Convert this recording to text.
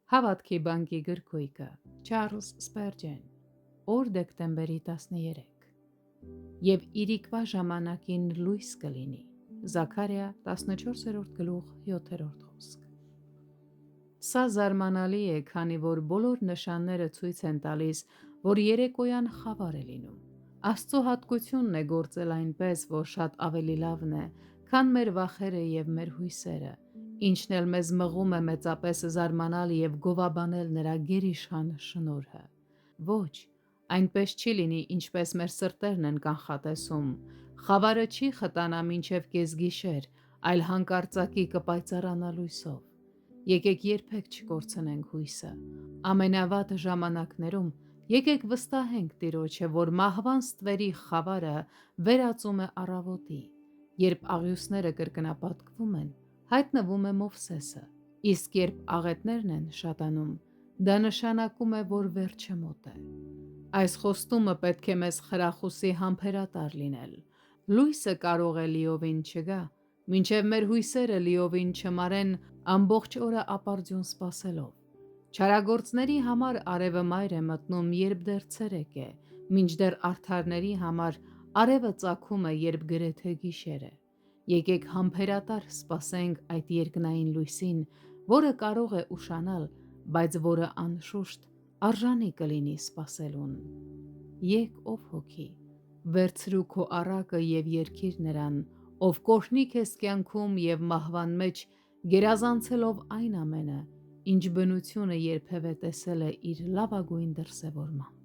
Հավատքի բանկի գրքույկը Չարլզ Սպերջեն, օր դեկտեմբերի 13 և իրիկվա ժամանակին լույս կլինի։ Զաքարիա 14-րդ գլուխ 7-րդ խոսք։ Սա զարմանալի է, քանի որ բոլոր նշանները ցույց են տալիս, որ երեկոյան խավար է լինում։ Աստծո հատկությունն է գործել այնպես, որ շատ ավելի լավն է, քան մեր վախերը և մեր հույսերը, ինչն էլ մեզ մղում է մեծապես զարմանալ և գովաբանել նրա գերիշխան շնորհը։ Ոչ, այնպես չի լինի, ինչպես մեր սրտերն են կանխատեսում։ Խավարը չի խտանա մինչև կեսգիշեր, այլ հանկարծակի կպայծառանա լույսով։ Եկեք երբեք չկորցնենք հույսը։ Ամենավատ ժամանակներում եկեք վստահենք Տիրոջը, որ մահվան ստվերի խավարը վերածում է առավոտի։ Երբ աղյուսները կրկնապատկվում են, հայտնվում է Մովսեսը, իսկ երբ աղետներն են շատանում, դա նշանակում է, որ վերջը մոտ է։ Այս խոստումը պետք է մեզ խրախուսի համբերատար լինել։ Լույսը կարող է լիովին չգա, մինչև մեր հույսերը լիովին չմարեն ամբողջ օրը ապարդյուն սպասելով։ Չարագործների համար արևը մայր է մտնում, երբ դեռ ցերեկ է, մինչդեռ արդարների համար արևը ծագում է, երբ գրեթե գիշեր է։ Եկեք համբերատար սպասենք այդ երկնային լույսին, որը կարող է ուշանալ, բայց որը անշուշտ արժանի կլինի սպասելուն։ Եկ ով հոգի, վերցրու քո առակը և երգիր նրան, ով կօրհնի քեզ կյանքում և մահվան մեջ, գերազանցելով այն ամենը, ինչ բնությունը երբևէ տեսել է իր լավագույն դրսևորմամբ։